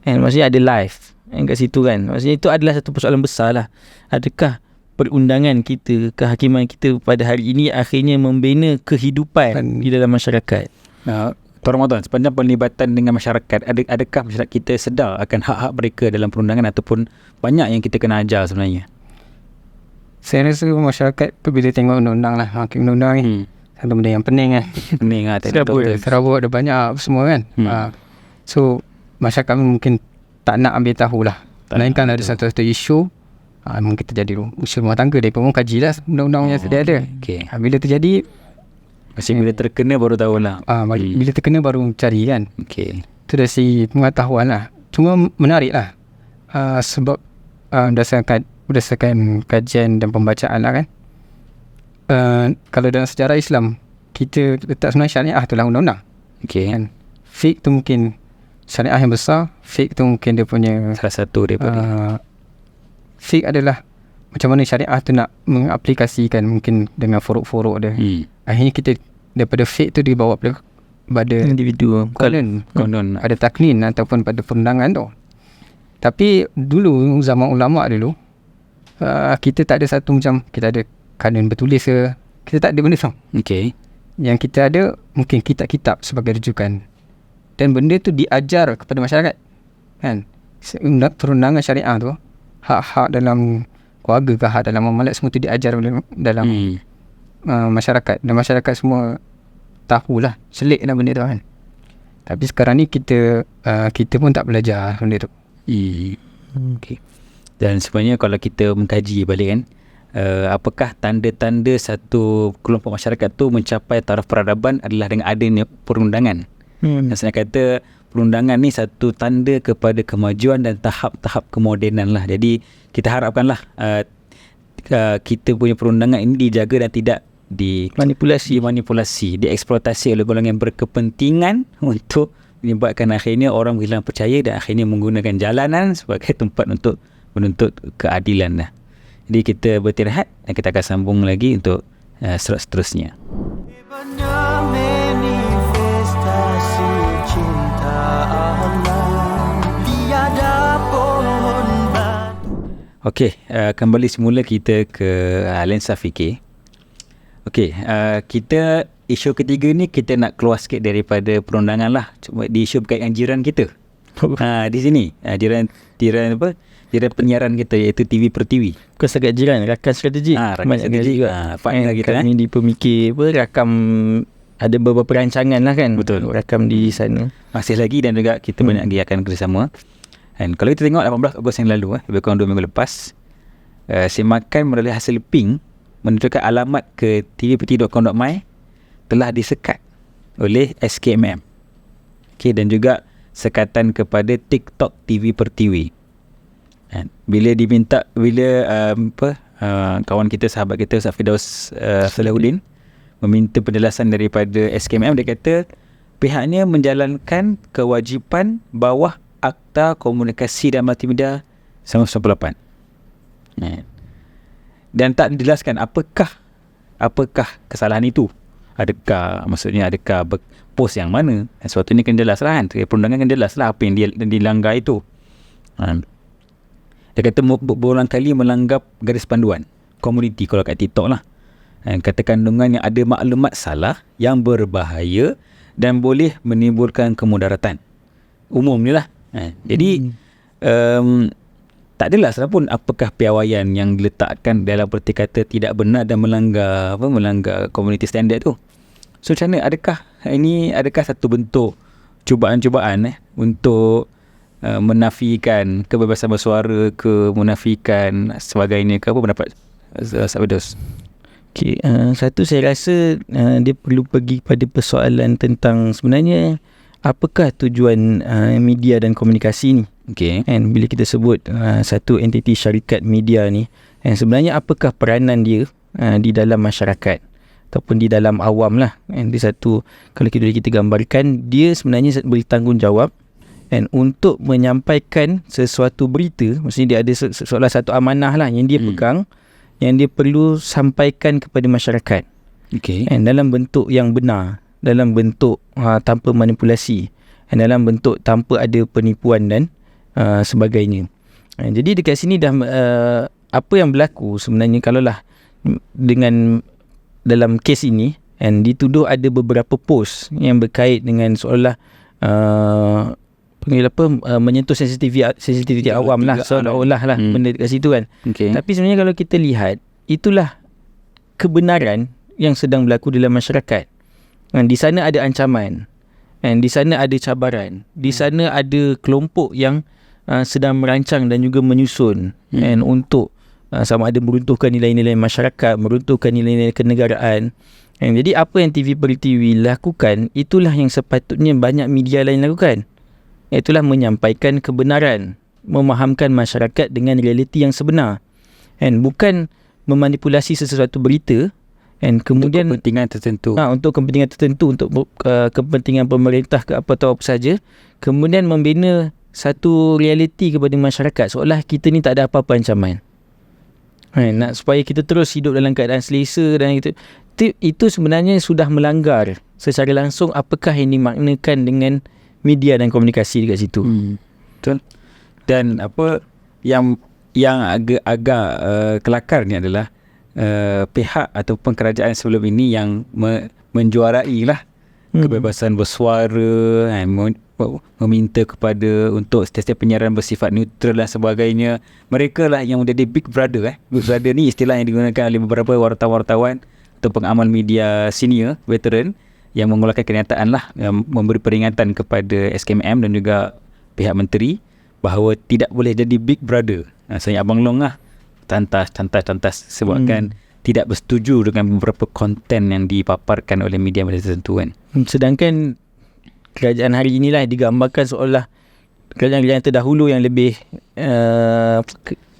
And maksudnya ada life kat situ kan. Maksudnya itu adalah satu persoalan besar lah. Adakah perundangan kita, kehakiman kita pada hari ini akhirnya membina kehidupan di dalam masyarakat? Tuan Ramadan, sepanjang penlibatan dengan masyarakat, adakah masyarakat kita sedar akan hak-hak mereka dalam perundangan, ataupun banyak yang kita kena ajar sebenarnya? Saya rasa masyarakat tu bila tengok undang-undang lah, hakim undang-undang ni, satu benda yang pening kan. Pening lah. Serabut ada banyak semua kan. So masyarakat mungkin tak nak ambil tahu lah. Melainkan ada satu-satu isu, mungkin terjadi usia rumah tangga, mereka pun kaji lah undang-undang yang sedia ada. Bila terjadi, bila terkena baru tahu lah. Bila terkena baru cari kan. Itu dari segi pengetahuan lah. Cuma menarik lah, sebab berdasarkan kajian dan pembacaan lah kan, kalau dalam sejarah Islam, kita letak sebenarnya syariah tu lah undang-undang. Kan? Fiqh tu mungkin syariah yang besar, fiqh tu mungkin dia punya salah satu daripada fiqh adalah macam mana syariah tu nak mengaplikasikan mungkin dengan foruk-foruk dia. Akhirnya kita daripada fiqh tu dibawa pada individu, konon ada taknin ataupun pada perundangan tu. Tapi dulu zaman ulama dulu, kita tak ada satu macam kita ada kanun bertulis ke, kita tak ada benda tu. Yang kita ada mungkin kitab-kitab sebagai rujukan, dan benda tu diajar kepada masyarakat kan. Perundangan syariah tu, hak-hak dalam keluarga ke, hak dalam amalat, semua tu diajar dalam masyarakat, dan masyarakat semua tahulah, selit lah benda tu kan. Tapi sekarang ni kita pun tak belajar benda tu. Dan sebenarnya kalau kita mengkaji balik kan, apakah tanda-tanda satu kelompok masyarakat tu mencapai taraf peradaban adalah dengan adanya perundangan. Dan saya kata perundangan ni satu tanda kepada kemajuan dan tahap-tahap kemodenan lah. Jadi kita harapkanlah kita punya perundangan ini dijaga dan tidak dimanipulasi, dieksploitasi oleh golongan yang berkepentingan untuk menyebabkan akhirnya orang hilang percaya dan akhirnya menggunakan jalanan sebagai tempat untuk menuntut keadilan lah. Jadi kita bertirahat dan kita akan sambung lagi untuk slot seterusnya. Okey, kembali semula kita ke lensa fikir. Okey, kita isu ketiga ni kita nak keluar sikit daripada perundangan lah. Cuma di isu berkaitan jiran kita. Di sini jiran penyiaran kita, iaitu TV Pertiwi. Bukan sekat jiran, rakan strategik. Rakan strategik juga. Partner kita kami di pemikir rakam, ada beberapa rancangan lah kan. Betul. Rakam di sana. Masih lagi, dan juga kita banyak lagi akan kerjasama. Dan kalau kita tengok 18 Ogos yang lalu, lebih kurang 2 minggu lepas, semakan melalui hasil ping menunjukkan alamat ke tvpertiwi.com.my telah disekat oleh SKMM. Dan juga sekatan kepada TikTok TV Pertiwi. Bila kawan kita, sahabat kita Ustaz Firdaus Salahuddin meminta penjelasan daripada SKMM. Dia kata pihaknya menjalankan kewajipan bawah Akta Komunikasi dan Multimedia 1998. Dan tak dijelaskan apakah kesalahan itu. Adakah post yang mana. Sesuatu ni kena jelas lah kan. Perundangan kena jelas lah apa yang dilanggar itu. Dia kata berulang kali melanggar garis panduan komuniti kalau kat TikTok lah. Kata kandungan yang ada maklumat salah yang berbahaya dan boleh menimbulkan kemudaratan umum ni lah. Jadi tak jelas lah pun apakah piawaian yang diletakkan dalam perti kata tidak benar dan melanggar community standard tu. So macam mana, adakah satu bentuk cubaan-cubaan untuk menafikan kebebasan bersuara menafikan sebagainya ke? Apa pendapat Sahabat? Okay, satu saya rasa dia perlu pergi pada persoalan tentang sebenarnya apakah tujuan media dan komunikasi ni. Okay. And bila kita sebut satu entiti syarikat media ni, sebenarnya apakah peranan dia di dalam masyarakat ataupun di dalam awam lah. And dia satu, kalau kita gambarkan, dia sebenarnya bertanggungjawab untuk menyampaikan sesuatu berita. Maksudnya dia ada seolah satu amanah lah yang dia pegang, yang dia perlu sampaikan kepada masyarakat. Okay. Dalam bentuk yang benar, dalam bentuk tanpa manipulasi, dalam bentuk tanpa ada penipuan dan sebagainya. Jadi dekat sini dah apa yang berlaku sebenarnya, kalaulah dengan dalam kes ini dituduh ada beberapa post yang berkait dengan seolah menyentuh sensitiviti awam lah, seolah-olah lah benda dekat situ kan. Okay. Tapi sebenarnya kalau kita lihat, itulah kebenaran yang sedang berlaku dalam masyarakat. Di sana ada ancaman, di sana ada cabaran, di sana ada kelompok yang sedang merancang dan juga menyusun untuk sama ada meruntuhkan nilai-nilai masyarakat, meruntuhkan nilai-nilai kenegaraan. Jadi apa yang TV Pertiwi lakukan, itulah yang sepatutnya banyak media lain lakukan. Itulah menyampaikan kebenaran, memahamkan masyarakat dengan realiti yang sebenar, bukan memanipulasi sesuatu berita kemudian untuk kepentingan tertentu. Untuk kepentingan tertentu, untuk kepentingan pemerintah ke apa saja, kemudian membina satu realiti kepada masyarakat seolah kita ni tak ada apa-apa ancaman. Nak supaya kita terus hidup dalam keadaan selesa dan itu sebenarnya sudah melanggar secara langsung apakah yang dimaknakan dengan media dan komunikasi dekat situ. Betul. Dan apa yang agak kelakar ni adalah pihak ataupun kerajaan sebelum ini yang menjuarai lah kebebasan bersuara, meminta kepada untuk setiap penyiaran bersifat neutral dan sebagainya. Mereka lah yang menjadi Big Brother. Big Brother ni istilah yang digunakan oleh beberapa wartawan-wartawan atau pengamal media senior, veteran, yang mengeluarkan kenyataan lah, yang memberi peringatan kepada SKMM dan juga pihak menteri bahawa tidak boleh jadi Big Brother. Saya Abang Long lah tantas sebabkan tidak bersetuju dengan beberapa konten yang dipaparkan oleh media-media tertentu kan. Sedangkan kerajaan hari inilah digambarkan seolah kerajaan-kerajaan terdahulu yang lebih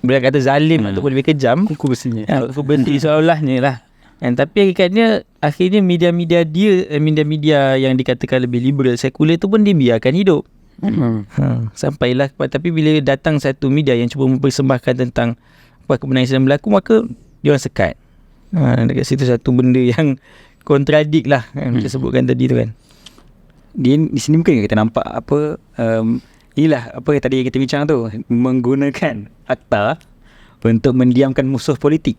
boleh kata zalim ataupun lebih kejam, kuku besinya. Kuku besi seolahnya lah. Tapi akhirnya media-media yang dikatakan lebih liberal, sekular tu pun dibiarkan hidup. Sampailah tapi bila datang satu media yang cuba mempersembahkan tentang apa kebenaran yang sedang berlaku, maka diorang sekat. Dekat situ satu benda yang kontradik lah kita sebutkan tadi tu kan. Di sini mungkin kita nampak inilah apa yang tadi kita bincang tu, menggunakan akta untuk mendiamkan musuh politik.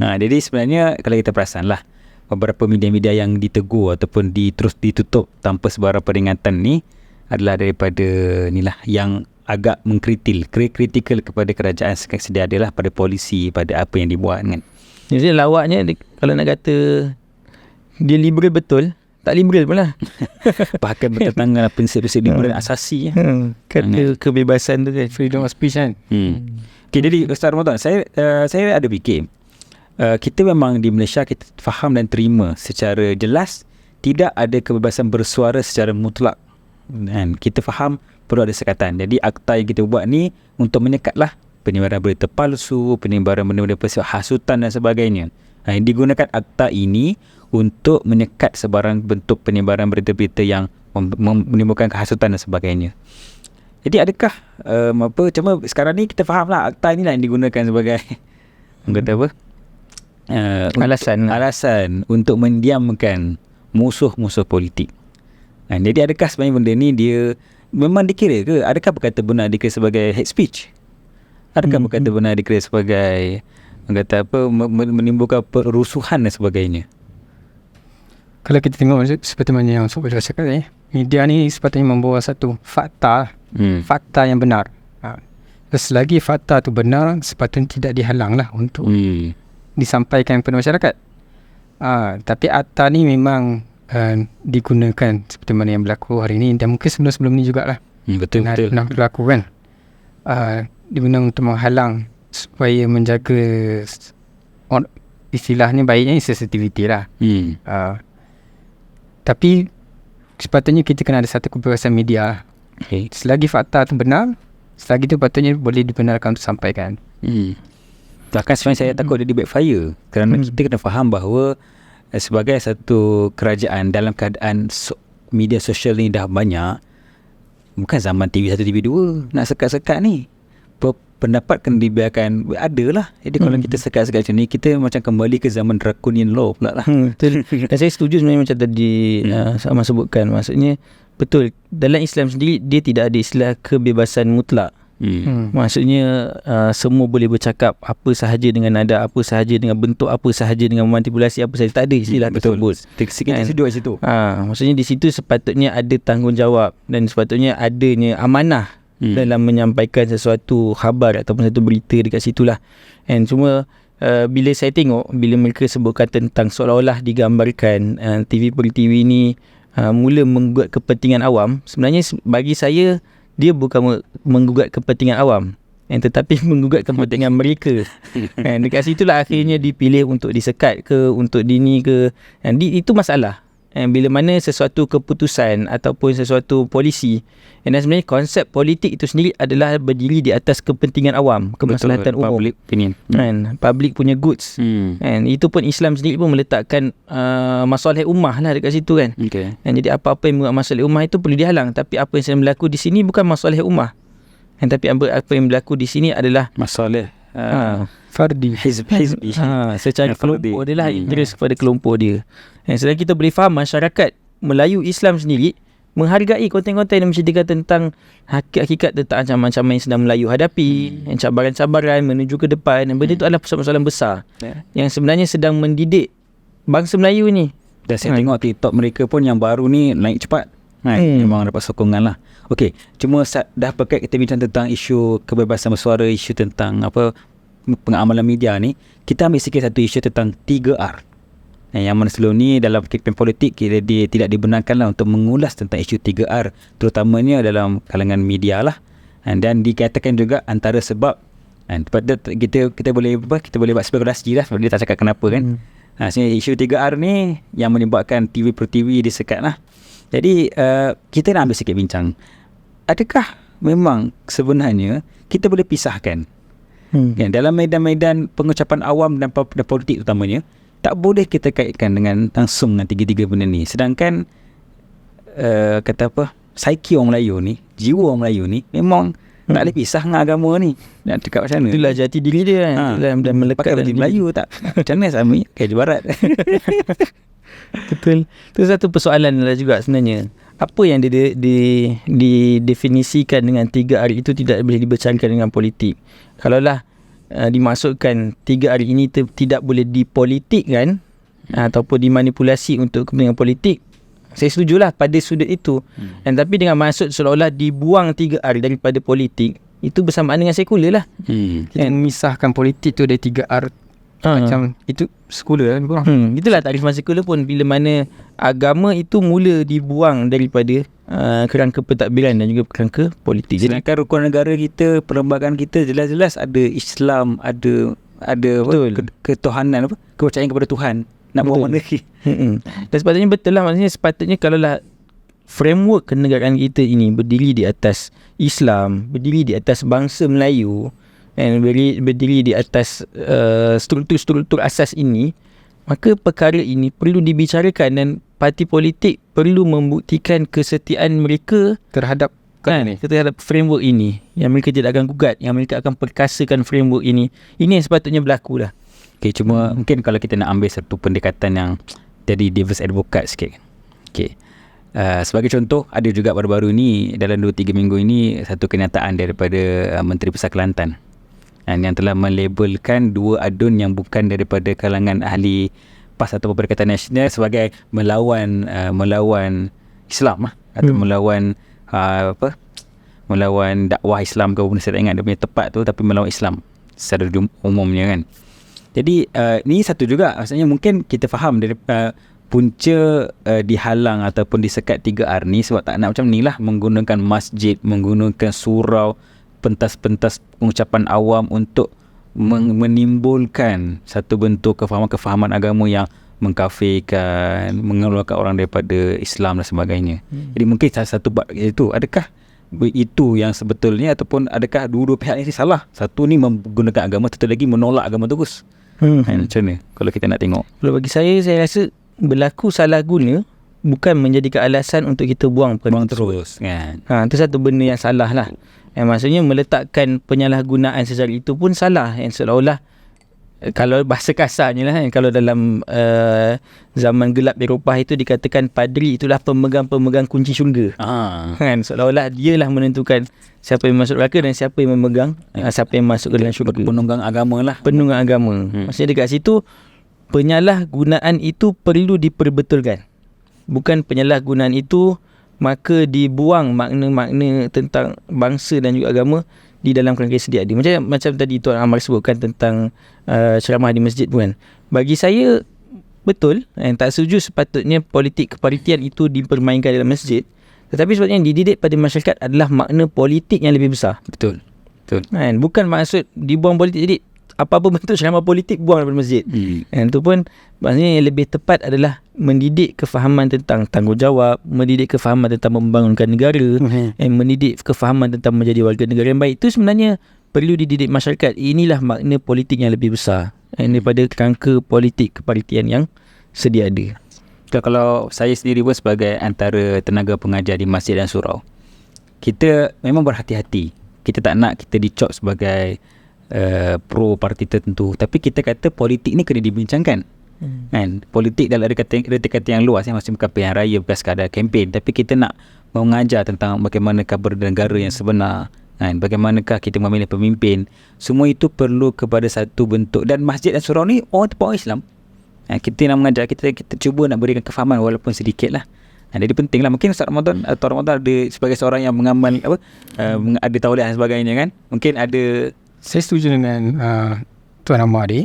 Jadi sebenarnya kalau kita perasan lah, beberapa media-media yang ditegur ataupun terus ditutup tanpa sebarang peringatan ni adalah daripada inilah yang agak kritikal kepada kerajaan sedia ada lah, pada polisi, pada apa yang dibuat kan. Jadi lawaknya kalau nak kata dia liberal betul, tak liberal pun lah. Bahkan bertentangan prinsip-prinsip liberal asasi kata kebebasan tu kan, freedom of speech kan. Okay, jadi Ustaz Ramadan, saya ada fikir kita memang di Malaysia kita faham dan terima secara jelas tidak ada kebebasan bersuara secara mutlak, dan kita faham perlu ada sekatan. Jadi akta yang kita buat ni untuk menyekatlah penyebaran berita palsu, penyebaran benda-benda bersifat hasutan dan sebagainya. Digunakan akta ini untuk menyekat sebarang bentuk penyebaran berita-berita yang menimbulkan kehasutan dan sebagainya. Jadi adakah cuma sekarang ni kita faham lah akta ni lah yang digunakan sebagai kata apa? Alasan untuk mendiamkan musuh-musuh politik. Jadi adakah sebenarnya benda ni dia memang dikira ke? Adakah berkata benar dikira sebagai hate speech? Adakah berkata benar dikira sebagai menimbulkan perusuhan dan sebagainya? Kalau kita tengok seperti mana yang Sobat cakap tadi, media ni sepatutnya membawa satu fakta, fakta yang benar. Selagi fakta tu benar, sepatutnya tidak dihalang lah untuk disampaikan kepada masyarakat. Tapi akta ni memang digunakan seperti mana yang berlaku hari ni dan mungkin sebelum ni jugalah. Betul. Pernah berlaku kan. Digunakan untuk menghalang supaya menjaga istilahnya baiknya sensitivity lah. Tapi sepatutnya kita kena ada satu kebebasan media. Selagi fakta tu benar, selagi tu patutnya boleh dibenarkan untuk sampaikan. Bahkan sebenarnya saya takut dia backfire kerana kita kena faham bahawa sebagai satu kerajaan dalam keadaan media sosial ni dah banyak, bukan zaman TV1, TV2 nak sekat-sekat ni. Pendapat kena dibiarkan ada lah. Jadi kalau kita sekat-sekat macam ni, kita macam kembali ke zaman draconian law pula lah. Betul. Dan saya setuju sebenarnya macam tadi sama sebutkan. Maksudnya betul, dalam Islam sendiri dia tidak ada istilah kebebasan mutlak. Maksudnya semua boleh bercakap apa sahaja dengan nada, apa sahaja dengan bentuk, apa sahaja dengan manipulasi, apa sahaja. Tak ada istilah tersebut. Kita duduk kat situ. Maksudnya di situ sepatutnya ada tanggungjawab dan sepatutnya adanya amanah dalam menyampaikan sesuatu khabar ataupun satu berita dekat situlah. And cuma bila saya tengok, bila mereka sebutkan tentang seolah-olah digambarkan TV per TV ni mula menggugat kepentingan awam, sebenarnya bagi saya dia bukan menggugat kepentingan awam, tetapi menggugat kepentingan mereka. Dekat situlah akhirnya dipilih untuk disekat ke, untuk dini ke. Itu masalah. Bila mana sesuatu keputusan ataupun sesuatu polisi, dan sebenarnya konsep politik itu sendiri adalah berdiri di atas kepentingan awam, kemaslahatan umum, public opinion, public punya goods. Itu pun Islam sendiri pun meletakkan masalah ummah lah dekat situ kan. Jadi apa-apa yang menggugat masalah ummah itu perlu dihalang. Tapi apa yang sedang berlaku di sini bukan masalah ummah, tapi apa yang berlaku di sini adalah masalah fardi, hizbi. Secara kelompok dia lah, interest kepada kelompok dia. Sedang kita boleh faham masyarakat Melayu Islam sendiri menghargai konten-konten yang menceritakan tentang hakikat tentang ancaman-ancaman yang sedang Melayu hadapi, cabaran-cabaran menuju ke depan. Benda itu adalah persoalan besar yang sebenarnya sedang mendidik bangsa Melayu ni. Dan saya tengok TikTok mereka pun yang baru ni naik cepat. Memang dapat sokongan lah. Okey, cuma dah berkait kita bincang tentang isu kebebasan bersuara, isu tentang pengamalan media ni, kita ambil sikit satu isu tentang 3R. Yang mana sebelum ni dalam kempen politik dia tidak dibenarkan lah untuk mengulas tentang isu 3R, terutamanya dalam kalangan media lah. Dan dikatakan juga antara sebab kita boleh buat spekulasi lah sebab dia tak cakap kenapa kan. Isu 3R ni yang menyebabkan TV per TV disekat lah. Jadi kita nak ambil sikit bincang, adakah memang sebenarnya kita boleh pisahkan dalam medan-medan pengucapan awam dan politik terutamanya, tak boleh kita kaitkan dengan langsung dengan tiga-tiga benda ni. Sedangkan psyche orang Melayu ni, jiwa orang Melayu ni memang tak boleh pisah dengan agama ni. Nak cakap macam mana? Itulah jati diri dia kan. Dan melekat dalam Melayu tak macam mana sama kayak di barat. Betul. Itu satu persoalan lah juga sebenarnya. Apa yang didefinisikan dengan 3R itu tidak boleh dibicarakan dengan politik. Kalaulah dimaksudkan 3R ini tidak boleh dipolitikkan ataupun dimanipulasi untuk kepentingan politik, saya setujulah pada sudut itu. Dan tapi dengan maksud seolah-olah dibuang 3R daripada politik, itu bersamaan dengan sekular lah. Kita memisahkan politik tu dari 3R. Macam itu sekular lah. Itulah takrifan sekular pun, bila mana agama itu mula dibuang daripada kerangka pentadbiran dan juga kerangka politik. Sedangkan rukun negara kita, perlembagaan kita jelas-jelas ada Islam, ada ketuhanan, kepercayaan kepada Tuhan. Nak bawa mana lagi? Dan sepatutnya betul lah, maksudnya sepatutnya kalaulah framework kenegaraan kita ini berdiri di atas Islam, berdiri di atas bangsa Melayu, dan berdiri di atas struktur-struktur asas ini, maka perkara ini perlu dibicarakan dan parti politik perlu membuktikan kesetiaan mereka Terhadap terhadap framework ini, yang mereka tidak akan gugat, yang mereka akan perkasakan framework ini. Ini yang sepatutnya berlaku lah. Okay, cuma mungkin kalau kita nak ambil satu pendekatan yang jadi devil's advocate sikit. Okay. Sebagai contoh, ada juga baru-baru ni dalam 2-3 minggu ini satu kenyataan daripada Menteri Besar Kelantan yang telah melabelkan 2 adun yang bukan daripada kalangan ahli PAS atau Perikatan Nasional sebagai melawan Islam atau melawan melawan dakwah Islam ke apa, saya tak ingat dia punya tepat tu, tapi melawan Islam secara umumnya kan. Jadi ni satu juga, maksudnya mungkin kita faham dari punca dihalang ataupun disekat 3R ni sebab tak nak macam ni lah, menggunakan masjid, menggunakan surau, pentas-pentas pengucapan awam untuk menimbulkan satu bentuk kefahaman-kefahaman agama yang mengkafirkan, mengeluarkan orang daripada Islam dan sebagainya. Jadi mungkin salah satu bab itu, adakah itu yang sebetulnya, ataupun adakah dua-dua pihak ini salah? Satu ni menggunakan agama, satu lagi menolak agama terus. Macam mana kalau kita nak tengok? Kalau bagi saya rasa berlaku salah guna bukan menjadikan alasan untuk kita buang terus kan. Itu satu benda yang salah lah. Maksudnya meletakkan penyalahgunaan secara itu pun salah. Yang seolah-olah, kalau bahasa kasarnya lah, kalau dalam zaman gelap Eropah itu dikatakan padri itulah pemegang-pemegang kunci syurga. Kan, seolah-olah dia lah menentukan siapa yang masuk neraka dan siapa yang memegang siapa yang masuk ke dalam syurga. Penunggang agama lah. Penunggang agama. Maksudnya dekat situ penyalahgunaan itu perlu diperbetulkan. Bukan penyalahgunaan itu maka dibuang makna-makna tentang bangsa dan juga agama di dalam kerangka sedia ada. Macam tadi Tuan Amar sebutkan tentang ceramah di masjid pun kan. Bagi saya betul, tak setuju sepatutnya politik kepartian itu dipermainkan dalam masjid. Tetapi sepatutnya yang dididik pada masyarakat adalah makna politik yang lebih besar. Betul. Kan, bukan maksud dibuang politik. Jadi apa-apa bentuk ceramah politik buang daripada masjid. Itu pun maksudnya yang lebih tepat adalah mendidik kefahaman tentang tanggungjawab, mendidik kefahaman tentang membangunkan negara, mendidik kefahaman tentang menjadi warga negara yang baik. Itu sebenarnya perlu dididik masyarakat. Inilah makna politik yang lebih besar daripada kerangka politik kepartian yang sedia ada. Kalau saya sendiri pun sebagai antara tenaga pengajar di masjid dan surau, kita memang berhati-hati. Kita tak nak kita dicop sebagai pro parti tertentu, tapi kita kata politik ni kena dibincangkan. Kan, politik dalam kata yang luas, macam bukan pilihan raya, bukan sekadar kempen, tapi kita nak mengajar tentang bagaimanakah bernegara yang sebenar, kan, bagaimanakah kita memilih pemimpin. Semua itu perlu kepada satu bentuk, dan masjid dan surau ni orang orang Islam. Kita nak mengajar, kita cuba nak berikan kefahaman walaupun sedikit lah. Jadi penting lah. Mungkin Ustaz Ramadan atau Ramadan ada sebagai seorang yang mengamal ada tauliah dan sebagainya kan, mungkin ada. Saya setuju dengan Tuan Amar tadi.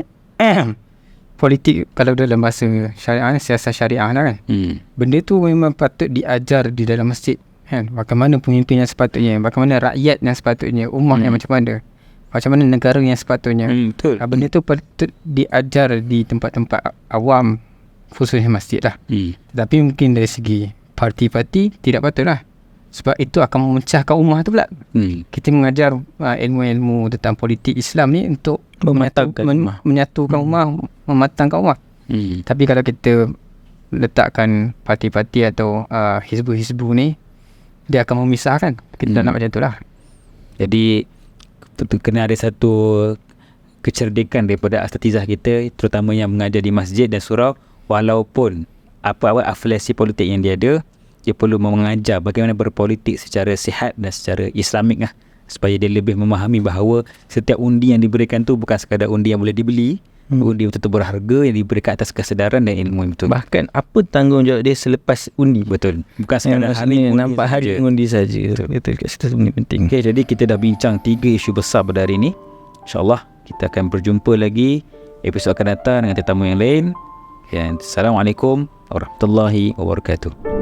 Politik kalau dalam bahasa syariah, siasat syariah lah kan. Benda tu memang patut diajar di dalam masjid kan. Bagaimana pemimpin yang sepatutnya, bagaimana rakyat yang sepatutnya, ummah yang macam mana, macam mana negara yang sepatutnya. Betul. Benda tu patut diajar di tempat-tempat awam, khususnya masjid lah. Tetapi mungkin dari segi parti-parti tidak patut lah, sebab itu akan memecahkan ummah tu pula. Kita mengajar ilmu-ilmu tentang politik Islam ni untuk menyatukan ummah, mematangkan ummah. Tapi kalau kita letakkan parti-parti atau hizbu-hizbu ni, dia akan memisahkan. Kita tak nak macam tu lah. Jadi kena ada satu kecerdikan daripada asatizah kita, terutama yang mengajar di masjid dan surau. Walaupun apa afiliasi politik yang dia ada, dia perlu mengajar bagaimana berpolitik secara sihat dan secara Islamik lah, supaya dia lebih memahami bahawa setiap undi yang diberikan tu bukan sekadar undi yang boleh dibeli, undi betul-betul berharga yang diberikan atas kesedaran dan ilmu yang betul. Bahkan apa tanggungjawab dia selepas undi. Betul. Bukan sekadar hari nampak hari undi saja. Betul. Kat situ sebenarnya penting. Okay, jadi kita dah bincang 3 isu besar pada hari ini. InsyaAllah kita akan berjumpa lagi episod akan datang dengan tetamu yang lain. Assalamualaikum warahmatullahi wabarakatuh.